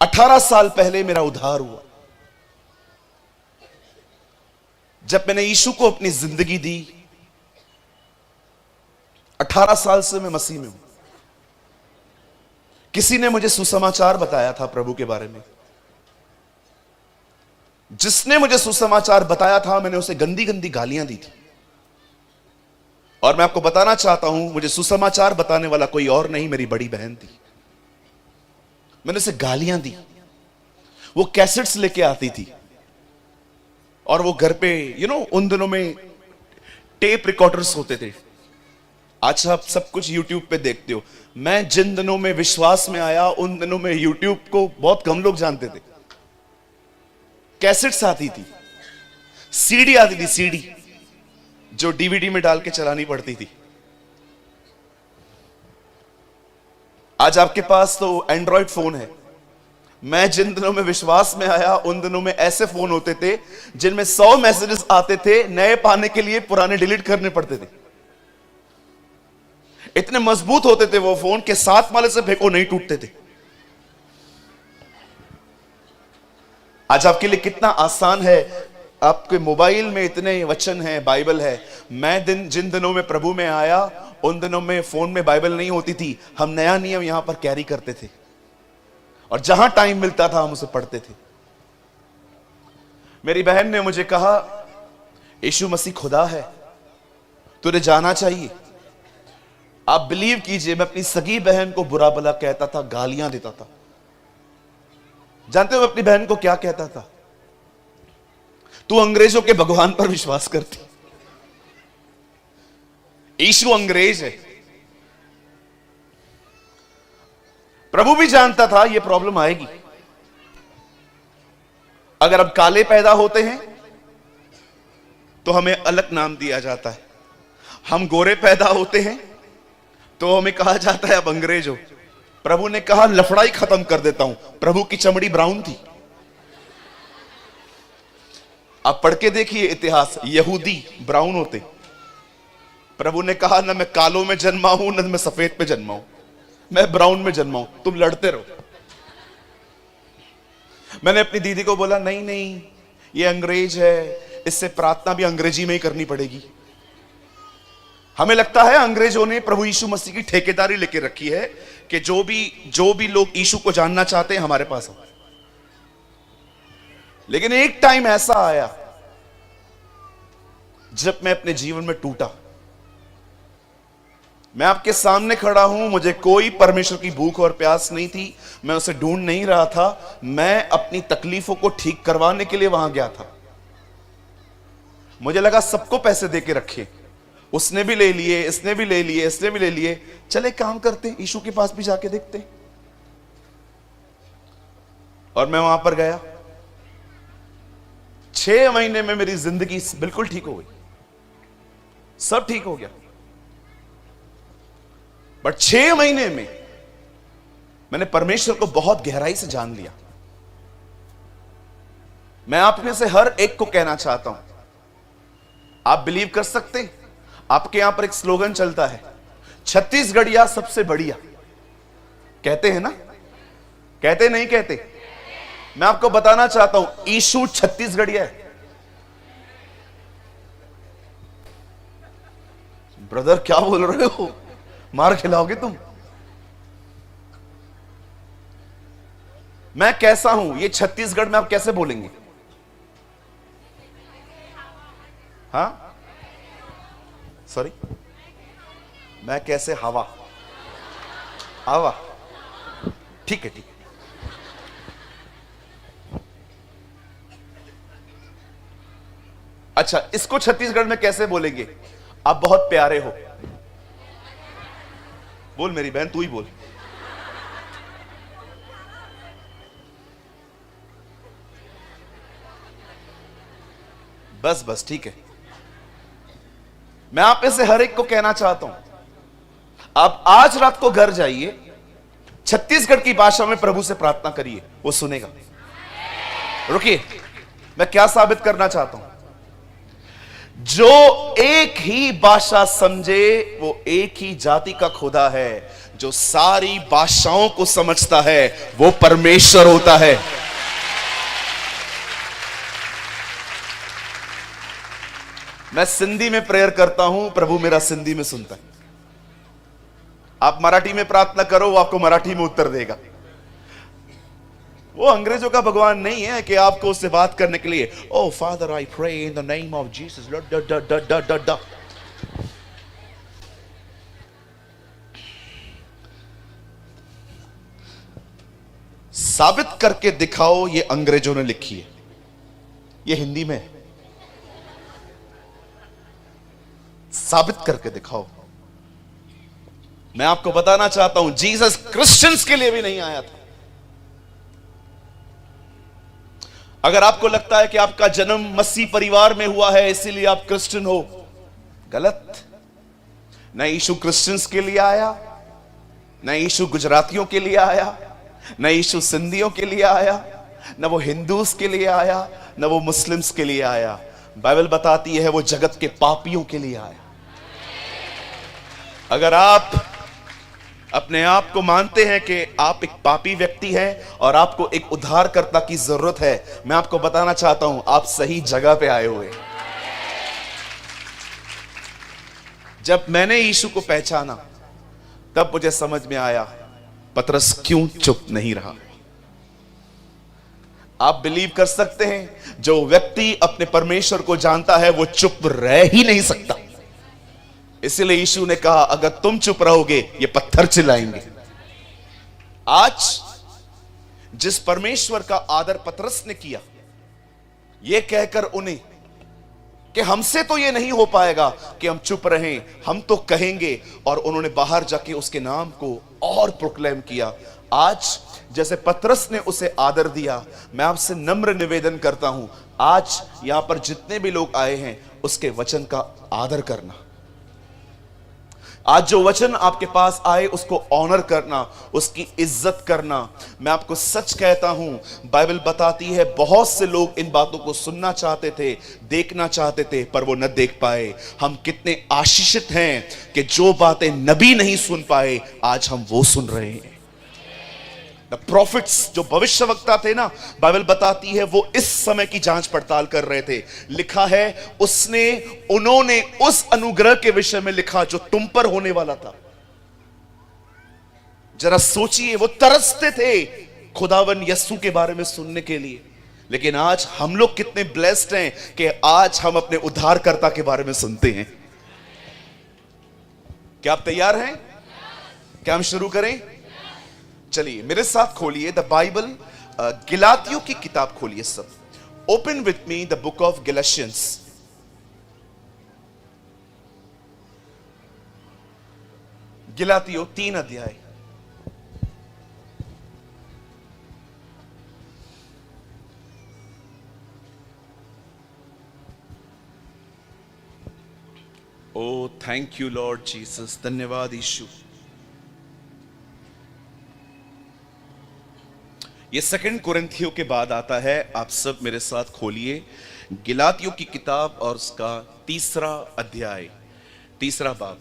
18 साल पहले मेरा उद्धार हुआ जब मैंने यीशु को अपनी जिंदगी दी। 18 साल से मैं मसीह में हूं। किसी ने मुझे सुसमाचार बताया था प्रभु के बारे में। जिसने मुझे सुसमाचार बताया था मैंने उसे गंदी गंदी गालियां दी थी। और मैं आपको बताना चाहता हूं, मुझे सुसमाचार बताने वाला कोई और नहीं, मेरी बड़ी बहन थी। मैंने उसे गालियां दी। वो कैसेट्स लेके आती थी और वो घर पे उन दिनों में टेप रिकॉर्डर्स होते थे। आज आप सब कुछ यूट्यूब पे देखते हो। मैं जिन दिनों में विश्वास में आया उन दिनों में यूट्यूब को बहुत कम लोग जानते थे। कैसेट्स आती थी, सीडी आती थी, सीडी जो डीवीडी में डाल के चलानी पड़ती थी। आज आपके पास तो एंड्रॉयड फोन है। मैं जिन दिनों में विश्वास में आया उन दिनों में ऐसे फोन होते थे जिनमें 100 मैसेजेस आते थे, नए पाने के लिए पुराने डिलीट करने पड़ते थे। इतने मजबूत होते थे वो फोन के 7 माले से फेंको नहीं टूटते थे। आज आपके लिए कितना आसान है, आपके मोबाइल में इतने वचन हैं, बाइबल है। मैं जिन दिनों में प्रभु में आया उन दिनों में फोन में बाइबल नहीं होती थी। हम नया नियम यहां पर कैरी करते थे और जहां टाइम मिलता था हम उसे पढ़ते थे। मेरी बहन ने मुझे कहा, यीशु मसीह खुदा है, तुझे जाना चाहिए। आप बिलीव कीजिए, मैं अपनी सगी बहन को बुरा भला कहता था, गालियां देता था। जानते हो मैं अपनी बहन को क्या कहता था? तू अंग्रेजों के भगवान पर विश्वास करती। यीशु अंग्रेज है। प्रभु भी जानता था यह प्रॉब्लम आएगी। अगर अब काले पैदा होते हैं तो हमें अलग नाम दिया जाता है। हम गोरे पैदा होते हैं तो हमें कहा जाता है अब अंग्रेज हो। प्रभु ने कहा लफड़ाई खत्म कर देता हूं। प्रभु की चमड़ी ब्राउन थी। आप पढ़ के देखिए इतिहास, यहूदी ब्राउन होते। प्रभु ने कहा ना मैं कालों में जन्मा हूं ना मैं सफेद पे जन्मा हूं, मैं ब्राउन में जन्मा हूं, तुम लड़ते रहो। मैंने अपनी दीदी को बोला नहीं नहीं ये अंग्रेज है, इससे प्रार्थना भी अंग्रेजी में ही करनी पड़ेगी। हमें लगता है अंग्रेजों ने प्रभु यीशु मसीह की ठेकेदारी लेके रखी है कि जो भी लोग यीशु को जानना चाहते हैं हमारे पास हो। लेकिन एक टाइम ऐसा आया जब मैं अपने जीवन में टूटा। मैं आपके सामने खड़ा हूं, मुझे कोई परमेश्वर की भूख और प्यास नहीं थी। मैं उसे ढूंढ नहीं रहा था। मैं अपनी तकलीफों को ठीक करवाने के लिए वहां गया था। मुझे लगा सबको पैसे देके रखे, उसने भी ले लिए, इसने भी ले लिए, इसने भी ले लिए, चले काम करते, यीशु के पास भी जाके देखते। और मैं वहां पर गया। 6 महीने में मेरी जिंदगी बिल्कुल ठीक हो गई, सब ठीक हो गया। बट 6 महीने में मैंने परमेश्वर को बहुत गहराई से जान लिया। मैं आप में से हर एक को कहना चाहता हूं, आप बिलीव कर सकते हैं? आपके यहां पर एक स्लोगन चलता है, छत्तीसगढ़िया सबसे बढ़िया। कहते हैं ना? कहते नहीं कहते? मैं आपको बताना चाहता हूं, यीशु छत्तीसगढ़िया है। ब्रदर क्या बोल रहे हो, मार खिलाओगे तुम? मैं कैसा हूं ये छत्तीसगढ़ में आप कैसे बोलेंगे? हाँ सॉरी, मैं कैसे? हवा हवा, ठीक है ठीक है। अच्छा, इसको छत्तीसगढ़ में कैसे बोलेंगे? आप बहुत प्यारे हो। बोल मेरी बहन, तू ही बोल। बस बस ठीक है। मैं आप में से हर एक को कहना चाहता हूं, आप आज रात को घर जाइए, छत्तीसगढ़ की भाषा में प्रभु से प्रार्थना करिए, वो सुनेगा। रुकिए, मैं क्या साबित करना चाहता हूं? जो एक ही भाषा समझे वो एक ही जाति का खुदा है। जो सारी भाषाओं को समझता है वो परमेश्वर होता है। मैं सिंधी में प्रेयर करता हूं, प्रभु मेरा सिंधी में सुनता है। आप मराठी में प्रार्थना करो, वो आपको मराठी में उत्तर देगा। वो अंग्रेजों का भगवान नहीं है कि आपको उससे बात करने के लिए O father I pray in the name of Jesus ड। साबित करके दिखाओ ये अंग्रेजों ने लिखी है, ये हिंदी में है। साबित करके दिखाओ। मैं आपको बताना चाहता हूं जीसस क्रिश्चियंस के लिए भी नहीं आया था। अगर आपको लगता है कि आपका जन्म मसीह परिवार में हुआ है इसीलिए आप क्रिश्चियन हो, गलत। न यीशु क्रिश्चियंस के लिए आया, न यीशु गुजरातियों के लिए आया, न यीशु सिंधियों के लिए आया, न वो हिंदूस के लिए आया, न वो मुस्लिम्स के लिए आया। बाइबल बताती है वो जगत के पापियों के लिए आया। अगर आप अपने आप को मानते हैं कि आप एक पापी व्यक्ति हैं और आपको एक उद्धारकर्ता की जरूरत है, मैं आपको बताना चाहता हूं आप सही जगह पे आए हुए। जब मैंने यीशु को पहचाना तब मुझे समझ में आया पतरस क्यों चुप नहीं रहा। आप बिलीव कर सकते हैं जो व्यक्ति अपने परमेश्वर को जानता है वो चुप रह ही नहीं सकता। इसलिए यीशु ने कहा अगर तुम चुप रहोगे ये पत्थर चिल्लाएंगे। आज जिस परमेश्वर का आदर पतरस ने किया, यह कहकर उन्हें कि हमसे तो यह नहीं हो पाएगा कि हम चुप रहें, हम तो कहेंगे, और उन्होंने बाहर जाके उसके नाम को और प्रोक्लेम किया। आज जैसे पतरस ने उसे आदर दिया, मैं आपसे नम्र निवेदन करता हूं आज यहां पर जितने भी लोग आए हैं उसके वचन का आदर करना। आज जो वचन आपके पास आए उसको ऑनर करना, उसकी इज्जत करना। मैं आपको सच कहता हूं बाइबल बताती है बहुत से लोग इन बातों को सुनना चाहते थे, देखना चाहते थे, पर वो न देख पाए। हम कितने आशीषित हैं कि जो बातें नबी नहीं सुन पाए आज हम वो सुन रहे हैं। प्रॉफिट्स जो भविष्यवक्ता थे ना, बाइबल बताती है वो इस समय की जांच पड़ताल कर रहे थे। लिखा है उन्होंने उस अनुग्रह के विषय में लिखा जो तुम पर होने वाला था। जरा सोचिए, वो तरसते थे खुदावन यस्सु के बारे में सुनने के लिए। लेकिन आज हम लोग कितने ब्लेस्ड हैं कि आज हम अपने उद्धारकर्ता के बारे में सुनते हैं। क्या आप तैयार हैं? क्या हम शुरू करें? चलिए मेरे साथ खोलिए द बाइबल, गिलातियों की किताब खोलिए सब। Open with me the book of Galatians. गिलातियों 3 अध्याय। O thank you Lord Jesus, धन्यवाद यीशु। ये 2 कुरिन्थियों के बाद आता है। आप सब मेरे साथ खोलिए गिलातियों की किताब और उसका 3 अध्याय, 3 बाब।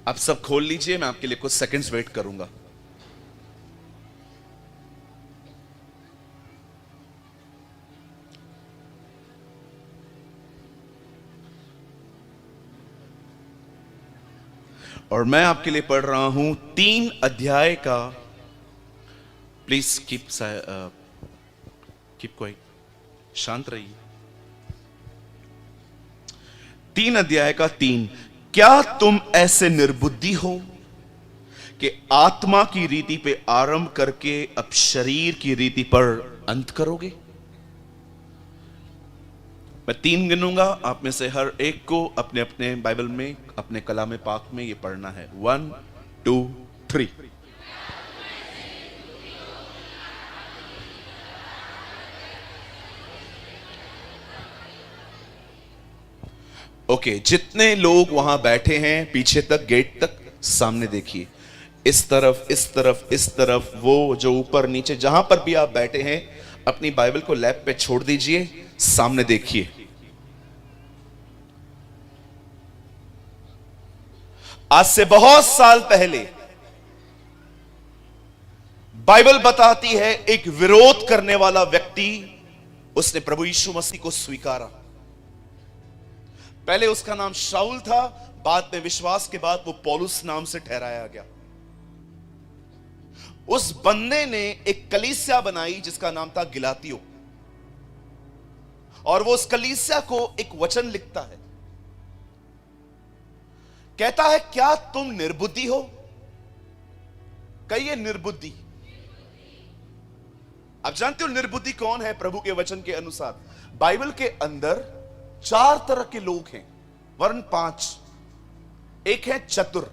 आप सब खोल लीजिए, मैं आपके लिए कुछ सेकंड्स वेट करूंगा। और मैं आपके लिए पढ़ रहा हूं 3 अध्याय का। प्लीज कीप क्वाइट, शांत रहिए। 3 अध्याय का 3। क्या तुम ऐसे निर्बुद्धि हो कि आत्मा की रीति पे आरंभ करके अब शरीर की रीति पर अंत करोगे? मैं 3 गिनूंगा, आप में से हर एक को अपने अपने बाइबल में, अपने कलाम पाक में ये पढ़ना है। 1 2 3। ओके, जितने लोग वहां बैठे हैं पीछे तक, गेट तक, सामने देखिए। इस तरफ, इस तरफ, इस तरफ, वो जो ऊपर नीचे जहां पर भी आप बैठे हैं अपनी बाइबल को लैप पे छोड़ दीजिए, सामने देखिए। आज से बहुत साल पहले बाइबल बताती है एक विरोध करने वाला व्यक्ति, उसने प्रभु यीशु मसीह को स्वीकारा। पहले उसका नाम शाऊल था, बाद में विश्वास के बाद वो पौलुस नाम से ठहराया गया। उस बंदे ने एक कलीसिया बनाई जिसका नाम था गिलातियो, और वो उस कलीसिया को एक वचन लिखता है, कहता है क्या तुम निर्बुद्धि हो? कहिए निर्बुद्धि। आप जानते हो निर्बुद्धि कौन है? प्रभु के वचन के अनुसार बाइबल के अंदर 4 तरह के लोग हैं, वरन 5। एक है चतुर,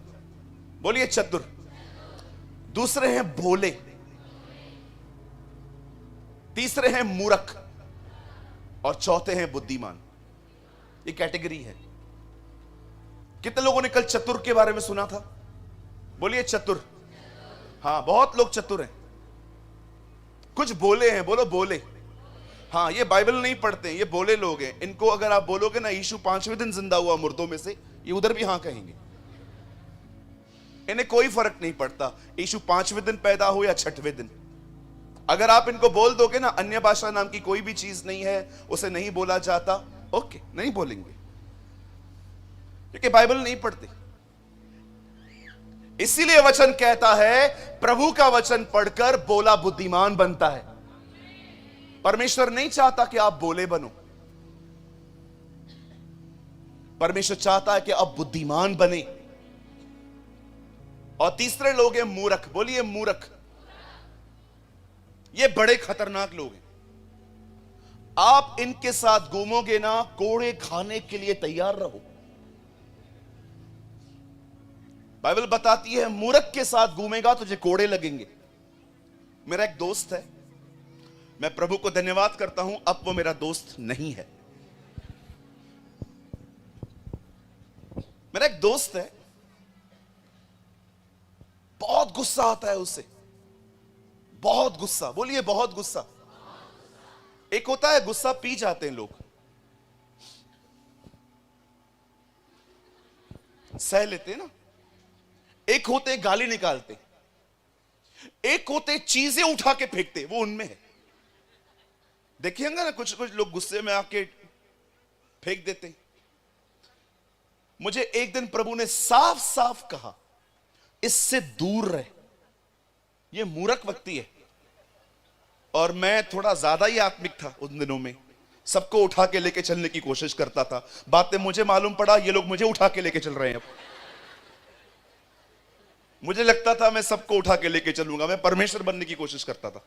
बोलिए चतुर। दूसरे हैं भोले, तीसरे हैं मूर्ख, और चौथे हैं बुद्धिमान। ये कैटेगरी है। कितने लोगों ने कल चतुर के बारे में सुना था? बोलिए चतुर। हाँ, बहुत लोग चतुर हैं। कुछ बोले हैं, बोलो बोले। हाँ, ये बाइबल नहीं पढ़ते, ये बोले लोग हैं। इनको अगर आप बोलोगे ना यीशु 5वें दिन जिंदा हुआ मुर्दों में से, ये उधर भी हाँ कहेंगे। इन्हें कोई फर्क नहीं पड़ता यीशु 5वें दिन पैदा हो या 6वें दिन। अगर आप इनको बोल दोगे ना अन्य भाषा नाम की कोई भी चीज नहीं है, उसे नहीं बोला जाता, ओके, नहीं बोलेंगे, क्योंकि बाइबल नहीं पढ़ते। इसीलिए वचन कहता है प्रभु का वचन पढ़कर बोला बुद्धिमान बनता है। परमेश्वर नहीं चाहता कि आप बोले बनो, परमेश्वर चाहता है कि आप बुद्धिमान बने। और तीसरे लोग हैं मूर्ख, बोलिए मूर्ख। ये बड़े खतरनाक लोग हैं। आप इनके साथ घूमोगे ना, कोड़े खाने के लिए तैयार रहो। बाइबल बताती है मूर्ख के साथ घूमेगा तुझे कोड़े लगेंगे। मेरा एक दोस्त है, मैं प्रभु को धन्यवाद करता हूं अब वो मेरा दोस्त नहीं है। मेरा एक दोस्त है, बहुत गुस्सा आता है उससे, बहुत गुस्सा, बोलिए बहुत गुस्सा। एक होता है गुस्सा पी जाते हैं लोग, सह लेते हैं ना। एक होते गाली निकालते, एक होते चीजें उठा के फेंकते, वो उनमें है। देखिएगा ना कुछ कुछ लोग गुस्से में आके फेंक देते हैं। मुझे एक दिन प्रभु ने साफ साफ कहा इससे दूर रहे, ये मूर्ख व्यक्ति है। और मैं थोड़ा ज्यादा ही आत्मिक था उन दिनों में, सबको उठा के लेके चलने की कोशिश करता था। बाद में मुझे मालूम पड़ा ये लोग मुझे उठा के लेके चल रहे हैं। अब मुझे लगता था मैं सबको उठा के लेके चलूंगा, मैं परमेश्वर बनने की कोशिश करता था।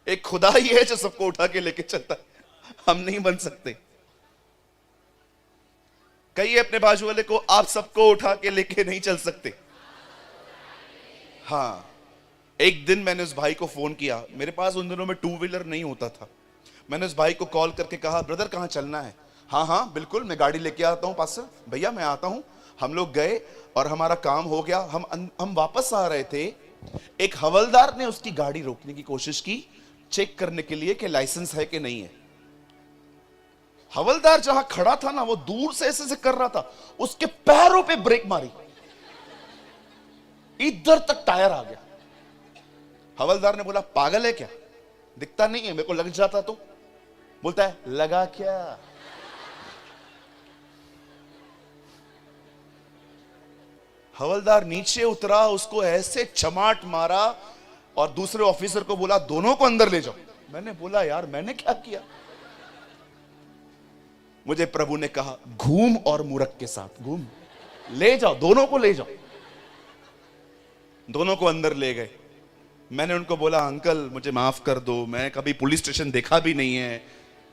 एक खुदा ही है जो सबको उठा के लेके चलता है, हम नहीं बन सकते। कहिए अपने बाजू वाले को, आप सबको उठा के लेके नहीं चल सकते। हाँ, एक दिन मैंने उस भाई को फोन किया, मेरे पास उन दिनों में 2 व्हीलर नहीं होता था। मैंने उस भाई को कॉल करके कहा ब्रदर कहां चलना है? हाँ हाँ बिल्कुल, मैं गाड़ी लेके आता हूं पास, भैया मैं आता हूं। हम लोग गए और हमारा काम हो गया। हम वापस आ रहे थे, एक हवलदार ने उसकी गाड़ी रोकने की कोशिश की, चेक करने के लिए कि लाइसेंस है कि नहीं है। हवलदार जहां खड़ा था ना, वो दूर से ऐसे कर रहा था, उसके पैरों पे ब्रेक मारी, इधर तक टायर आ गया। हवलदार ने बोला पागल है क्या, दिखता नहीं है? मेरे को लग जाता तो। बोलता है लगा क्या? हवलदार नीचे उतरा, उसको ऐसे चमाट मारा और दूसरे ऑफिसर को बोला दोनों को अंदर ले जाओ। मैंने बोला यार मैंने क्या किया? मुझे प्रभु ने कहा घूम और मूर्ख के साथ घूम, ले जाओ, दोनों को ले जाओ। दोनों को अंदर ले गए। मैंने उनको बोला अंकल मुझे माफ कर दो, मैं कभी पुलिस स्टेशन देखा भी नहीं है,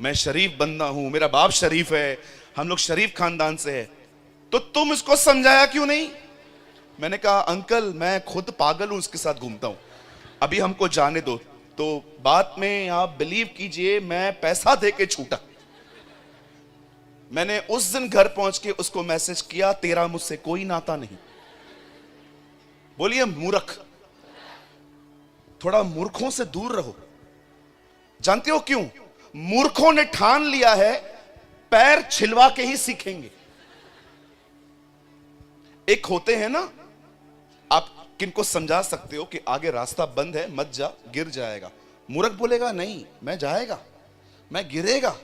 मैं शरीफ बंदा हूं, मेरा बाप शरीफ है, हम लोग शरीफ खानदान से है, तो तुम इसको समझाया क्यों नहीं? मैंने कहा अंकल मैं खुद पागल हूं, उसके साथ घूमता हूं, अभी हमको जाने दो। तो बात में आप बिलीव कीजिए मैं पैसा दे के छूटा। मैंने उस दिन घर पहुंच के उसको मैसेज किया तेरा मुझसे कोई नाता नहीं। बोलिए मूर्ख। थोड़ा मूर्खों से दूर रहो। जानते हो क्यों? मूर्खों ने ठान लिया है पैर छिलवा के ही सीखेंगे। एक होते हैं ना, आप किनको समझा सकते हो कि आगे रास्ता बंद है, मत जा, गिर जाएगा। मूर्ख बोलेगा नहीं, मैं जाएगा, मैं गिरेगा,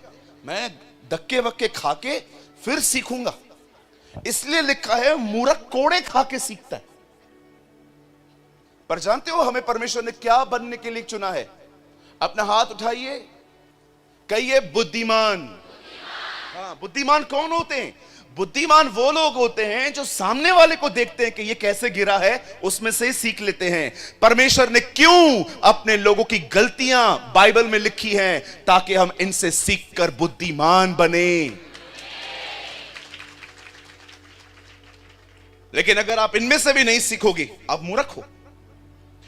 मैं धक्के वक्के खा के फिर सीखूंगा। इसलिए लिखा है मूर्ख कोड़े खा के सीखता है। पर जानते हो हमें परमेश्वर ने क्या बनने के लिए चुना है? अपना हाथ उठाइए, कहिए बुद्धिमान। हाँ, बुद्धिमान कौन होते हैं? बुद्धिमान वो लोग होते हैं जो सामने वाले को देखते हैं कि ये कैसे गिरा है, उसमें से सीख लेते हैं। परमेश्वर ने क्यों अपने लोगों की गलतियां बाइबल में लिखी हैं? ताकि हम इनसे सीखकर बुद्धिमान बने। लेकिन अगर आप इनमें से भी नहीं सीखोगे, आप मूर्ख हो।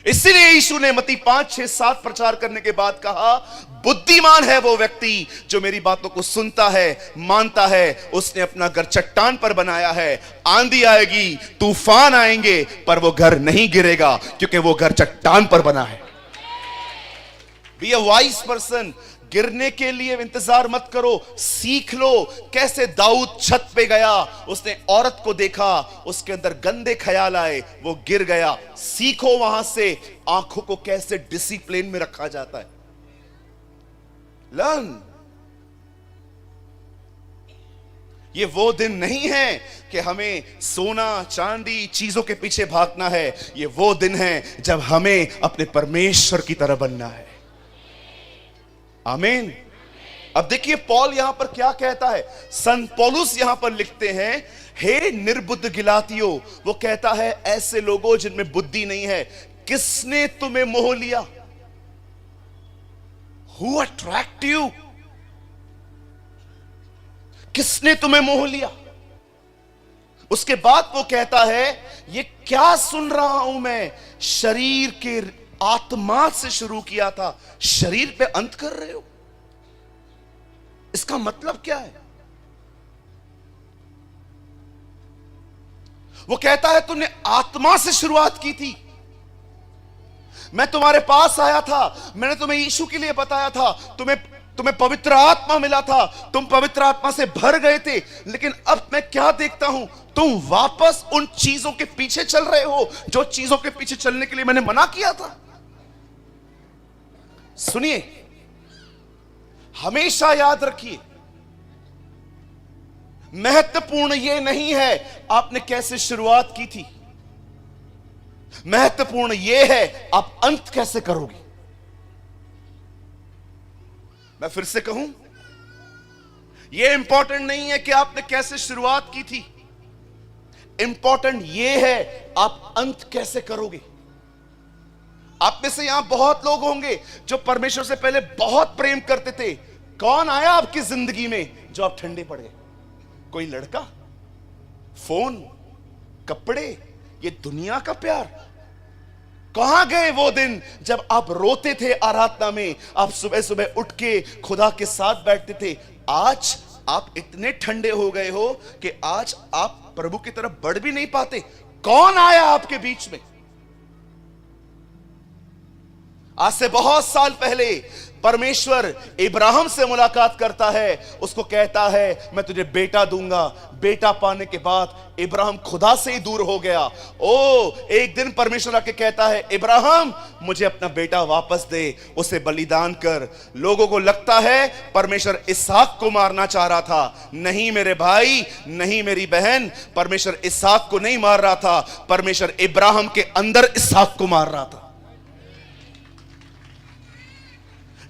इसीलिए यीशु ने मत्ती 5, 6, 7 प्रचार करने के बाद कहा, बुद्धिमान है वो व्यक्ति जो मेरी बातों को सुनता है, मानता है। उसने अपना घर चट्टान पर बनाया है। आंधी आएगी, तूफान आएंगे, पर वो घर नहीं गिरेगा, क्योंकि वो घर चट्टान पर बना है। Be a wise person. गिरने के लिए इंतजार मत करो, सीख लो। कैसे दाऊद छत पे गया, उसने औरत को देखा, उसके अंदर गंदे ख्याल आए, वो गिर गया। सीखो वहां से आंखों को कैसे डिसिप्लिन में रखा जाता है। लर्न। ये वो दिन नहीं है कि हमें सोना चांदी चीजों के पीछे भागना है। ये वो दिन है जब हमें अपने परमेश्वर की तरह बनना है। आमीन। अब देखिए पौल यहां पर क्या कहता है। संत पौलुस यहां पर लिखते हैं, हे निर्बुद्ध गिलातियों। वो कहता है ऐसे लोगों जिनमें बुद्धि नहीं है, किसने तुम्हें मोह लिया? Who attract you? किसने तुम्हें मोह लिया? उसके बाद वो कहता है, ये क्या सुन रहा हूं मैं? शरीर के आत्मा से शुरू किया था, शरीर पे अंत कर रहे हो। इसका मतलब क्या है? वो कहता है तुमने आत्मा से शुरुआत की थी। मैं तुम्हारे पास आया था, मैंने तुम्हें यीशु के लिए बताया था, तुम्हें पवित्र आत्मा मिला था, तुम पवित्र आत्मा से भर गए थे। लेकिन अब मैं क्या देखता हूं, तुम वापस उन चीजों के पीछे चल रहे हो जो चीजों के पीछे चलने के लिए मैंने मना किया था। सुनिए, हमेशा याद रखिए, महत्वपूर्ण यह नहीं है आपने कैसे शुरुआत की थी, महत्वपूर्ण यह है आप अंत कैसे करोगे। मैं फिर से कहूं, यह इंपॉर्टेंट नहीं है कि आपने कैसे शुरुआत की थी, इंपॉर्टेंट यह है आप अंत कैसे करोगे। आप में से यहां बहुत लोग होंगे जो परमेश्वर से पहले बहुत प्रेम करते थे। कौन आया आपकी जिंदगी में जो आप ठंडे पड़ गए? कोई लड़का, फोन, कपड़े, ये दुनिया का प्यार। कहां गए वो दिन जब आप रोते थे आराधना में, आप सुबह सुबह उठ के खुदा के साथ बैठते थे? आज आप इतने ठंडे हो गए हो कि आज आप प्रभु की तरफ बढ़ भी नहीं पाते। कौन आया आपके बीच में? आज से बहुत साल पहले परमेश्वर इब्राहिम से मुलाकात करता है, उसको कहता है मैं तुझे बेटा दूंगा। बेटा पाने के बाद इब्राहिम खुदा से ही दूर हो गया। एक दिन परमेश्वर आके कहता है, इब्राहिम मुझे अपना बेटा वापस दे, उसे बलिदान कर। लोगों को लगता है परमेश्वर इसहाक को मारना चाह रहा था। नहीं मेरे भाई, नहीं मेरी बहन, परमेश्वर इसहाक को नहीं मार रहा था, परमेश्वर इब्राहिम के अंदर इसहाक को मार रहा था।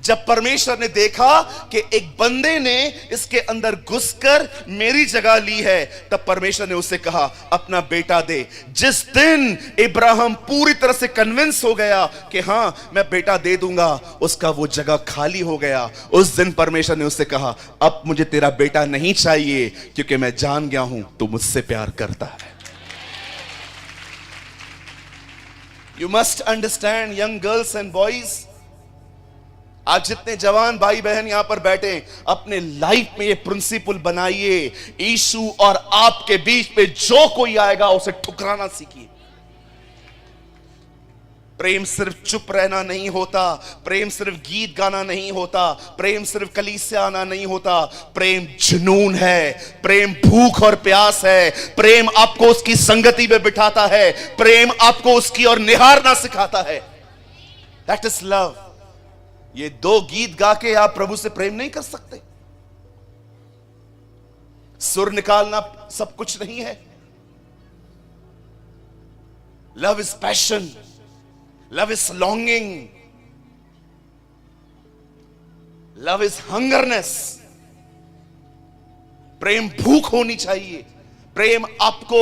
जब परमेश्वर ने देखा कि एक बंदे ने इसके अंदर घुसकर मेरी जगह ली है, तब परमेश्वर ने उससे कहा अपना बेटा दे। जिस दिन इब्राहिम पूरी तरह से कन्विंस हो गया कि हां मैं बेटा दे दूंगा, उसका वो जगह खाली हो गया। उस दिन परमेश्वर ने उससे कहा अब मुझे तेरा बेटा नहीं चाहिए, क्योंकि मैं जान गया हूं तू मुझसे प्यार करता है। You must understand young girls and boys, आज जितने जवान भाई बहन यहां पर बैठे, अपने लाइफ में ये प्रिंसिपल बनाइए, यीशु और आपके बीच में जो कोई आएगा उसे ठुकराना सीखिए। प्रेम सिर्फ चुप रहना नहीं होता, प्रेम सिर्फ गीत गाना नहीं होता, प्रेम सिर्फ कलीसिया आना नहीं होता। प्रेम जुनून है, प्रेम भूख और प्यास है, प्रेम आपको उसकी संगति में बिठाता है, प्रेम आपको उसकी और निहारना सिखाता है। That is love. ये दो गीत गा के आप प्रभु से प्रेम नहीं कर सकते। सुर निकालना सब कुछ नहीं है। Love is passion, love is longing, love is hungerness. प्रेम भूख होनी चाहिए। प्रेम आपको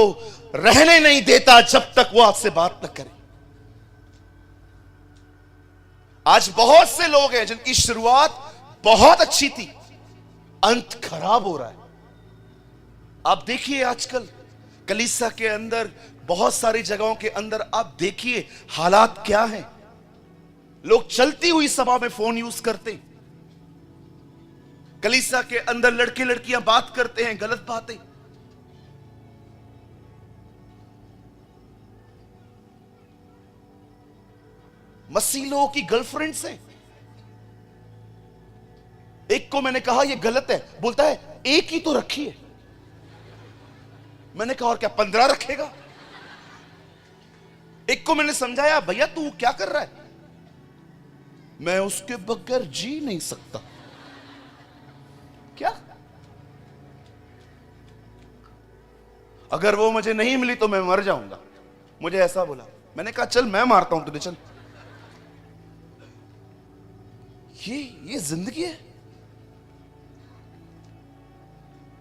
रहने नहीं देता जब तक वो आपसे बात न करे। आज बहुत से लोग हैं जिनकी शुरुआत बहुत अच्छी थी, अंत खराब हो रहा है। आप देखिए आजकल कलीसिया के अंदर, बहुत सारी जगहों के अंदर आप देखिए हालात क्या हैं। लोग चलती हुई सभा में फोन यूज करते हैं। कलीसिया के अंदर लड़के लड़कियां बात करते हैं गलत बातें। मसीह लोगों की गर्लफ्रेंड्स हैं। एक को मैंने कहा ये गलत है, बोलता है एक ही तो रखी है। मैंने कहा और क्या 15 रखेगा? एक को मैंने समझाया, भैया तू क्या कर रहा है? मैं उसके बगैर जी नहीं सकता। क्या? अगर वो मुझे नहीं मिली तो मैं मर जाऊंगा। मुझे ऐसा बोला। मैंने कहा चल मैं मारता हूं तुझे, चल। ये जिंदगी है?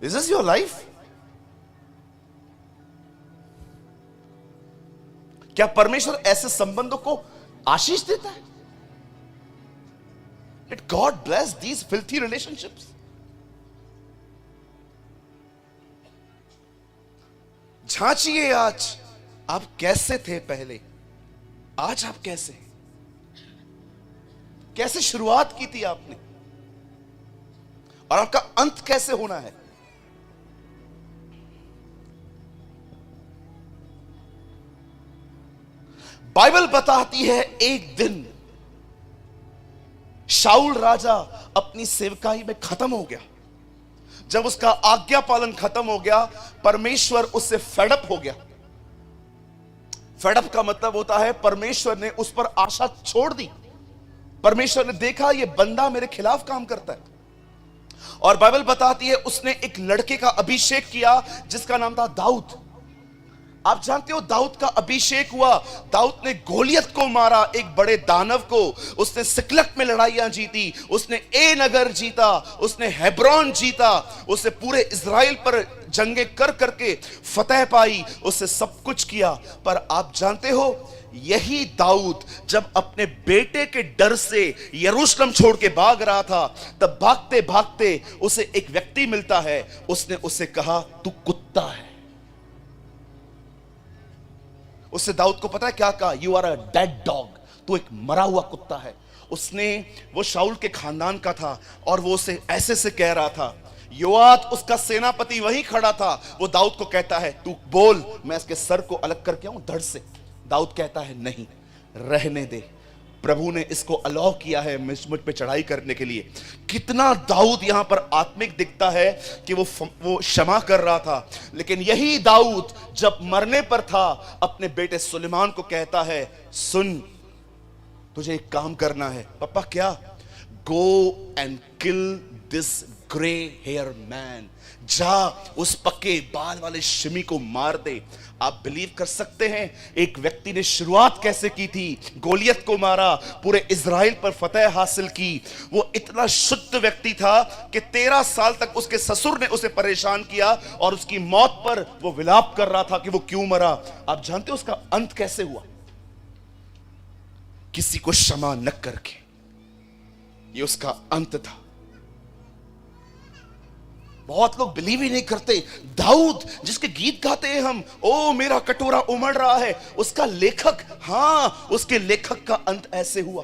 This is your life? क्या परमेश्वर ऐसे संबंधों को आशीष देता है? Let God bless these filthy relationships. झांचिए आज आप कैसे थे पहले, आज आप कैसे हैं? कैसे शुरुआत की थी आपने, और आपका अंत कैसे होना है? बाइबल बताती है एक दिन शाऊल राजा अपनी सेवकाई में खत्म हो गया। जब उसका आज्ञा पालन खत्म हो गया, परमेश्वर उससे फेडअप हो गया। फेडअप का मतलब होता है परमेश्वर ने उस पर आशा छोड़ दी। परमेश्वर ने देखा ये बंदा मेरे खिलाफ काम करता है, और बाइबल बताती है उसने एक लड़के का अभिषेक किया जिसका नाम था दाऊद। आप जानते हो दाऊद का अभिषेक हुआ, दाऊद ने गोलियत को मारा, एक बड़े दानव को। उसने सिकलग में लड़ाइयां जीती, उसने ए नगर जीता, उसने हेब्रोन जीता, उसने पूरे इज़राइल पर जंगे कर करके फतेह पाई, उसने सब कुछ किया। पर आप जानते हो यही दाऊद जब अपने बेटे के डर से यरूशलेम छोड़ के भाग रहा था, तब भागते भागते उसे एक व्यक्ति मिलता है। उसने उसे कहा तू कुत्ता है। उससे दाऊद को पता है क्या कहा? You are a dead dog, तू एक मरा हुआ कुत्ता है। उसने, वो शाऊल के खानदान का था, और वो उसे ऐसे से कह रहा था। योआब उसका सेनापति वहीं खड़ा था, वो दाऊद को कहता है तू बोल, मैं इसके सर को अलग करके आऊं धड़ से। दाऊद कहता है नहीं, रहने दे, प्रभु ने इसको अलाउ किया है मुझ पे चढ़ाई करने के लिए। कितना दाऊद यहां पर आत्मिक दिखता है कि वो क्षमा कर रहा था। लेकिन यही दाऊद जब मरने पर था, अपने बेटे सुलेमान को कहता है सुन, तुझे एक काम करना है। पापा क्या? Go and kill this grey hair man, जा उस पक्के बाल वाले शिमी को मार दे। आप बिलीव कर सकते हैं एक व्यक्ति ने शुरुआत कैसे की थी? गोलियत को मारा, पूरे इज़राइल पर फतेह हासिल की। वो इतना शुद्ध व्यक्ति था कि 13 साल तक उसके ससुर ने उसे परेशान किया, और उसकी मौत पर वो विलाप कर रहा था कि वो क्यों मरा। आप जानते हो उसका अंत कैसे हुआ? किसी को क्षमा न करके। ये उसका अंत था। बहुत लोग बिलीव ही नहीं करते। दाऊद जिसके गीत गाते हैं हम, ओ मेरा कटोरा उमड़ रहा है, उसका लेखक, हां उसके लेखक का अंत ऐसे हुआ।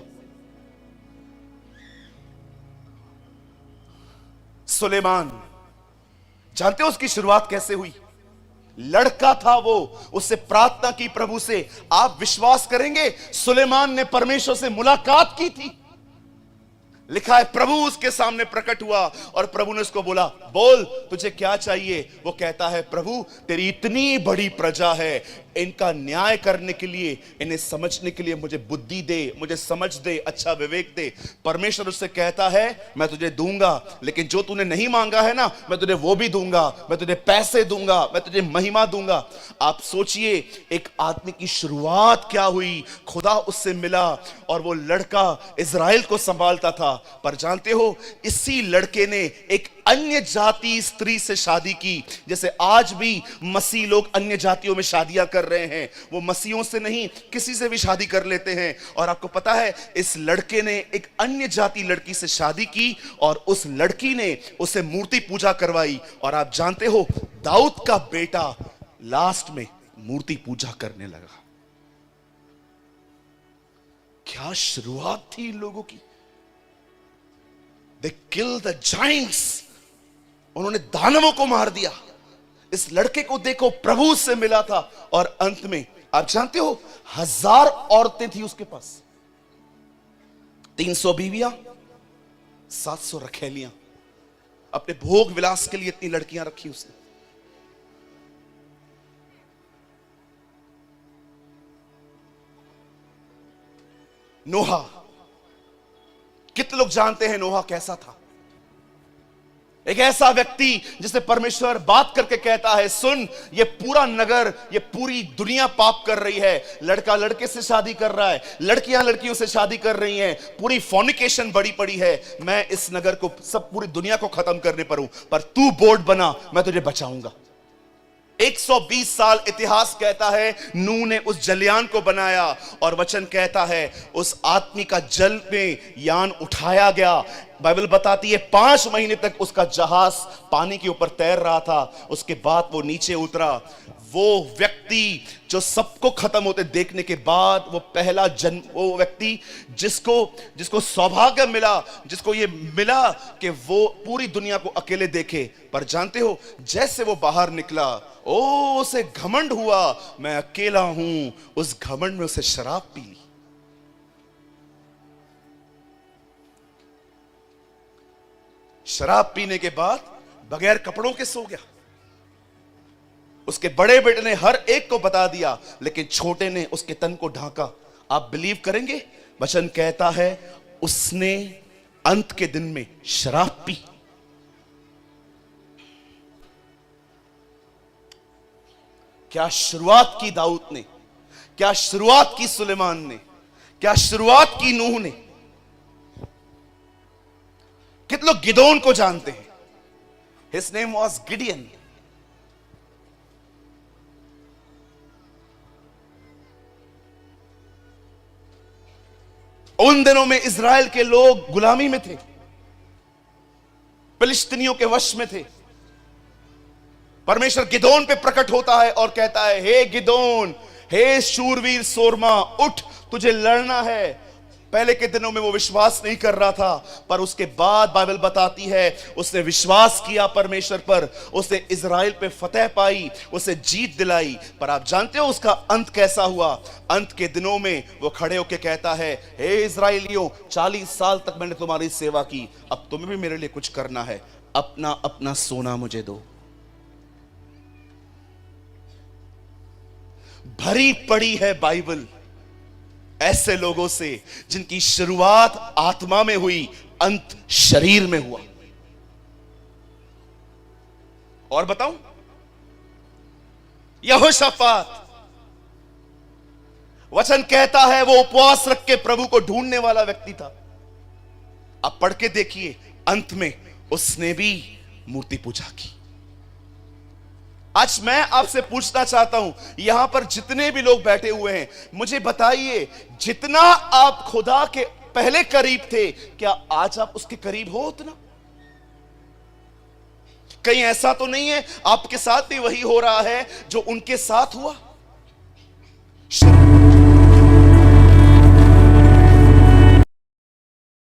सुलेमान, जानते हो उसकी शुरुआत कैसे हुई? लड़का था वो, उससे प्रार्थना की प्रभु से। आप विश्वास करेंगे सुलेमान ने परमेश्वर से मुलाकात की थी। लिखा है प्रभु उसके सामने प्रकट हुआ और प्रभु ने उसको बोला, बोल तुझे क्या चाहिए। वो कहता है, प्रभु तेरी इतनी बड़ी प्रजा है, इनका न्याय करने के लिए, इन्हें समझने के लिए मुझे बुद्धि दे, मुझे समझ दे, अच्छा विवेक दे। परमेश्वर उससे कहता है, मैं तुझे दूंगा, लेकिन जो तूने नहीं मांगा है ना, मैं तुझे वो भी दूंगा। मैं तुझे पैसे दूंगा, मैं तुझे महिमा दूंगा। आप सोचिए एक आदमी की शुरुआत क्या हुई। खुदा उससे मिला और वो लड़का इज़राइल को संभालता था। पर जानते हो, इसी लड़के ने एक अन्य जाति स्त्री से शादी की। जैसे आज भी मसीह लोग अन्य जातियों में शादियां कर रहे हैं, वो मसीहों से नहीं किसी से भी शादी कर लेते हैं। और आपको पता है, इस लड़के ने एक अन्य जाति लड़की से शादी की और उस लड़की ने उसे मूर्ति पूजा करवाई। और आप जानते हो, दाऊद का बेटा लास्ट में मूर्ति पूजा करने लगा। क्या शुरुआत थी इन लोगों की। They killed the giants. उन्होंने दानवों को मार दिया। इस लड़के को देखो, प्रभु से मिला था और अंत में आप जानते हो 1000 औरतें थी उसके पास, 300 बीवियां, 700 रखेलियां। अपने भोग विलास के लिए इतनी लड़कियां रखी उसने। नोहा, कितने लोग जानते हैं नोहा कैसा था। एक ऐसा व्यक्ति जिसे परमेश्वर बात करके कहता है, सुन, ये पूरा नगर, ये पूरी दुनिया पाप कर रही है। लड़का लड़के से शादी कर रहा है, लड़कियां लड़कियों से शादी कर रही हैं, पूरी फॉर्निकेशन बड़ी पड़ी है। मैं इस नगर को, सब पूरी दुनिया को खत्म करने पर हूं, पर तू बोर्ड बना, मैं तुझे बचाऊंगा। 120 साल इतिहास कहता है नूह ने उस जलयान को बनाया और वचन कहता है उस आदमी का जल में यान उठाया गया। बाइबल बताती है 5 महीने तक उसका जहाज पानी के ऊपर तैर रहा था। उसके बाद वो नीचे उतरा। वो व्यक्ति जो सबको खत्म होते देखने के बाद, वो पहला जन्म, वो व्यक्ति जिसको सौभाग्य मिला, जिसको ये मिला कि वो पूरी दुनिया को अकेले देखे। पर जानते हो, जैसे वो बाहर निकला, उसे घमंड हुआ, मैं अकेला हूं। उस घमंड में उसे शराब पी ली। शराब पीने के बाद बगैर कपड़ों के सो गया। उसके बड़े बेटे ने हर एक को बता दिया, लेकिन छोटे ने उसके तन को ढांका। आप बिलीव करेंगे, वचन कहता है उसने अंत के दिन में शराब पी। क्या शुरुआत की दाऊद ने, क्या शुरुआत की सुलेमान ने, क्या शुरुआत की नूह ने। कितने लोग गिदोन को जानते हैं? His name was Gideon. उन दिनों में इज़राइल के लोग गुलामी में थे, फिलिस्तीनियों के वश में थे। परमेश्वर गिदोन पे प्रकट होता है और कहता है, हे गिदोन, हे शूरवीर सोरमा, उठ, तुझे लड़ना है। पहले के दिनों में वो विश्वास नहीं कर रहा था, पर उसके बाद बाइबल बताती है उसने विश्वास किया परमेश्वर पर, उसने इज़राइल पे फतेह पाई, उसे जीत दिलाई। पर आप जानते हो उसका अंत कैसा हुआ? अंत के दिनों में वो खड़े होकर कहता है, हे इज़राइलियों, 40 साल तक मैंने तुम्हारी सेवा की, अब तुम्हें भी मेरे लिए कुछ करना है। अपना अपना सोना मुझे दो। भरी पड़ी है बाइबल ऐसे लोगों से जिनकी शुरुआत आत्मा में हुई, अंत शरीर में हुआ। और बताऊं, यहोशाफात, वचन कहता है वो उपवास रख के प्रभु को ढूंढने वाला व्यक्ति था। अब पढ़ के देखिए, अंत में उसने भी मूर्ति पूजा की। आज मैं आपसे पूछना चाहता हूं, यहां पर जितने भी लोग बैठे हुए हैं, मुझे बताइए, जितना आप खुदा के पहले करीब थे, क्या आज आप उसके करीब हो उतना? कहीं ऐसा तो नहीं है आपके साथ भी वही हो रहा है जो उनके साथ हुआ?